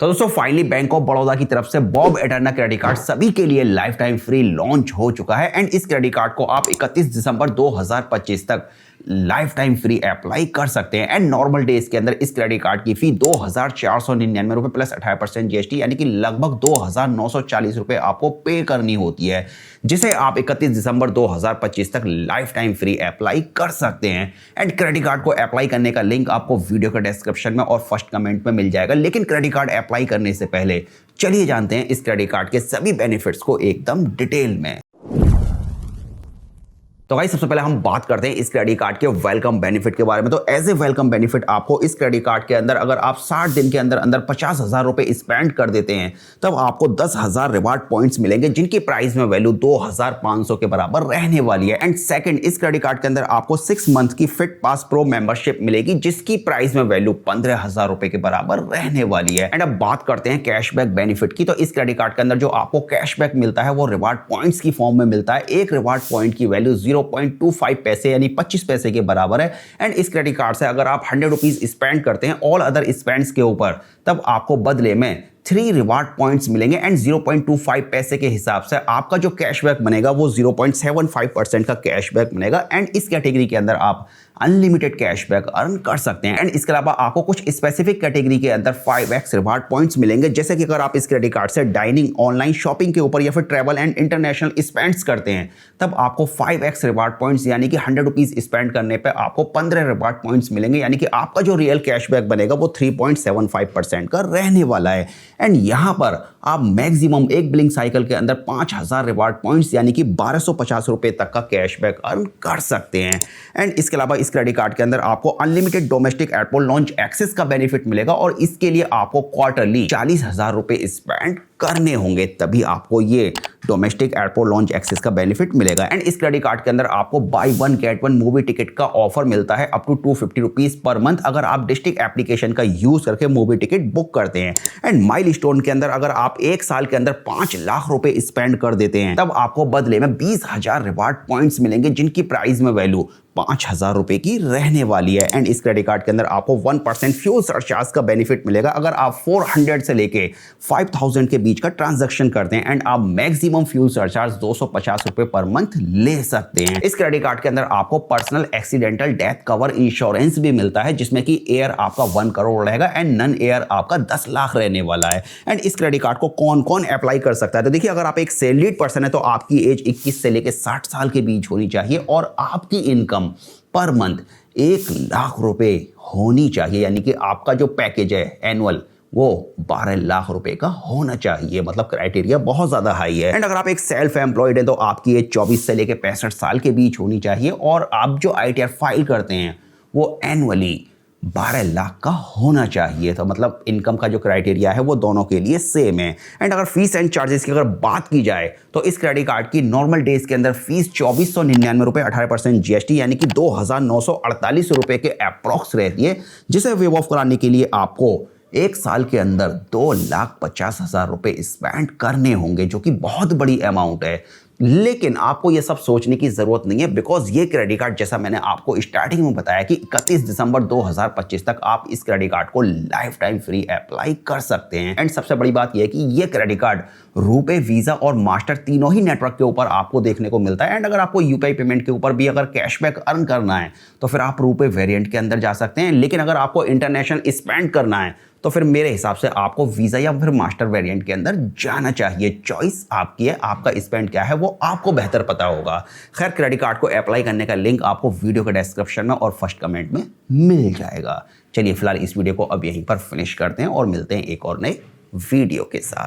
तो दोस्तों finally bank of Baroda की तरफ से बॉब एटर्ना क्रेडिट कार्ड सभी के लिए लाइफ टाइम फ्री लॉन्च हो चुका है एंड इस क्रेडिट कार्ड को आप 31 दिसंबर 2025 तक लाइफ टाइम फ्री अप्लाई कर सकते हैं एंड नॉर्मल डेज के अंदर इस क्रेडिट कार्ड की फी 2,499 रुपए प्लस 18% जीएसटी यानी कि लगभग 2,940 रुपए आपको पे करनी होती है, जिसे आप 31 दिसंबर 2025 तक लाइफ टाइम फ्री अप्लाई कर सकते हैं। एंड क्रेडिट कार्ड को अप्लाई करने का लिंक आपको वीडियो के डिस्क्रिप्शन में और फर्स्ट कमेंट में मिल जाएगा। लेकिन क्रेडिट कार्ड अप्लाई करने से पहले चलिए जानते हैं इस क्रेडिट कार्ड के सभी बेनिफिट्स को एकदम डिटेल में। तो भाई सबसे पहले हम बात करते हैं इस क्रेडिट कार्ड के वेलकम बेनिफिट के बारे में। तो एज ए वेलकम बेनिफिट आपको इस क्रेडिट कार्ड के अंदर अगर आप 60 दिन के अंदर अंदर 50,000 रुपए स्पेंड कर देते हैं तब आपको 10,000 रिवार्ड पॉइंट्स मिलेंगे, जिनकी प्राइस में वैल्यू 2,500 के बराबर रहने वाली है। एंड सेकंड, इस क्रेडिट कार्ड के अंदर आपको 6 मंथ की फिट पास प्रो मेंबरशिप मिलेगी, जिसकी प्राइस में वैल्यू 15,000 रुपए के बराबर रहने वाली है। एंड अब बात करते हैं कैशबैक बेनिफिट की। तो इस क्रेडिट कार्ड के अंदर जो आपको कैशबैक मिलता है वो रिवार्ड पॉइंट्स की फॉर्म में मिलता है। एक रिवार्ड पॉइंट की वैल्यू 0.25 पैसे यानी 25 पैसे के बराबर है। एंड इस क्रेडिट कार्ड से अगर आप 100 रुपीज स्पेंड करते हैं ऑल अदर स्पेंड्स के ऊपर, तब आपको बदले में 3 रिवार्ड पॉइंट्स मिलेंगे एंड 0.25 पैसे के हिसाब से आपका जो कैशबैक बनेगा वो 0.75% का कैशबैक बनेगा। एंड इस कैटेगरी के अंदर आप अनलिमिटेड कैशबैक अर्न कर सकते हैं। एंड इसके अलावा आपको कुछ स्पेसिफिक कैटेगरी के अंदर 5x रिवार्ड पॉइंट्स मिलेंगे, जैसे कि अगर आप इस क्रेडिट कार्ड से डाइनिंग, ऑनलाइन शॉपिंग के ऊपर या फिर ट्रैवल एंड इंटरनेशनल स्पेंड्स करते हैं, तब आपको 5x रिवार्ड पॉइंट्स यानी कि 100 रुपीज स्पेंड करने पे आपको 15 रिवार्ड पॉइंट्स मिलेंगे, यानी कि आपका जो रियल कैशबैक बनेगा वो 3.75% का रहने वाला है। एंड यहां पर आप मैक्सिमम एक बिलिंग साइकिल के अंदर 5,000 रिवार्ड पॉइंट्स यानी कि 1,250 रुपए तक का कैशबैक अर्न कर सकते हैं। एंड इसके अलावा इस क्रेडिट कार्ड के अंदर आपको unlimited domestic airport lounge access का बेनिफिट मिलेगा और इसके लिए आपको क्वार्टरली 40,000 रुपए स्पेंड करने होंगे, तभी आपको ये डोमेस्टिक एयरपोर्ट लॉन्च एक्सेस का बेनिफिट मिलेगा। एंड इस क्रेडिट कार्ड के अंदर आपको बाय 1 गेट 1 मूवी टिकट का ऑफर मिलता है up to 250 rupees per month, अगर आप डिस्ट्रिक्ट एप्लीकेशन का यूज करके मूवी टिकट बुक करते हैं। एंड माइलस्टोन के अंदर अगर आप 1 साल के अंदर 5 लाख रुपए स्पेंड कर देते हैं, तब आपको बदले में 20,000 रिवार्ड पॉइंट्स मिलेंगे, जिनकी प्राइस में वैल्यू 5,000 रुपए की रहने वाली है। एंड इस क्रेडिट कार्ड के अंदर आपको 1% फ्यूल सरचार्ज का बेनिफिट मिलेगा अगर आप 400 से लेके 5,000 के बीच का ट्रांजैक्शन करते हैं। एंड आप मैक्सिमम फ्यूल सरचार्ज 250 रुपए पर मंथ ले सकते हैं। इस क्रेडिट कार्ड के अंदर आपको personal accidental death cover insurance भी मिलता है, जिसमें कि एयर आपका 1 करोड़ रहेगा एंड नन एयर आपका 10 लाख रहने वाला है। एंड इस क्रेडिट कार्ड को कौन कौन अप्लाई कर सकता है? तो देखिए, अगर आप एक सैलरीड पर्सन है तो आपकी एज 21 से लेके 60 साल के बीच होनी चाहिए और आपकी इनकम पर मंथ 1 लाख रुपए होनी चाहिए, यानी कि आपका जो पैकेज है एनुअल वो 12 लाख रुपए का होना चाहिए। मतलब क्राइटेरिया बहुत ज्यादा हाई है। एंड अगर आप एक सेल्फ एम्प्लॉयड है तो आपकी एज 24 से लेके 65 साल के बीच होनी चाहिए और आप जो आईटीआर फाइल करते हैं वो एनुअली 12 लाख का होना चाहिए। तो मतलब इनकम का जो क्राइटेरिया है वो दोनों के लिए सेम है। एंड अगर फीस एंड चार्जेस की अगर बात की जाए तो इस क्रेडिट कार्ड की नॉर्मल डेज के अंदर फीस 2,499 रुपए 18% जीएसटी यानी कि 2,948 रुपए के अप्रॉक्स रहती है, जिसे वेव ऑफ कराने के लिए आपको 1 साल के अंदर 2,50,000 रुपए स्पेंड करने होंगे, जो कि बहुत बड़ी अमाउंट है। लेकिन आपको यह सब सोचने की जरूरत नहीं है, बिकॉज ये क्रेडिट कार्ड, जैसा मैंने आपको स्टार्टिंग में बताया कि 31 दिसंबर 2025 तक आप इस क्रेडिट कार्ड को लाइफ टाइम फ्री अप्लाई कर सकते हैं। एंड सबसे बड़ी बात यह है कि ये क्रेडिट कार्ड रुपे, वीजा और मास्टर तीनों ही नेटवर्क के ऊपर आपको देखने को मिलता है। एंड अगर आपको यूपीआई पेमेंट के ऊपर भी अगर कैशबैक अर्न करना है तो फिर आप रुपे वेरिएंट के अंदर जा सकते हैं। लेकिन अगर आपको इंटरनेशनल स्पेंड करना है तो फिर मेरे हिसाब से आपको वीजा या फिर मास्टर वेरिएंट के अंदर जाना चाहिए। चॉइस आपकी है, आपका स्पेंड क्या है वो आपको बेहतर पता होगा। खैर, क्रेडिट कार्ड को अप्लाई करने का लिंक आपको वीडियो के डिस्क्रिप्शन में और फर्स्ट कमेंट में मिल जाएगा। चलिए फिलहाल इस वीडियो को अब यहीं पर फिनिश करते हैं और मिलते हैं एक और नए वीडियो के साथ।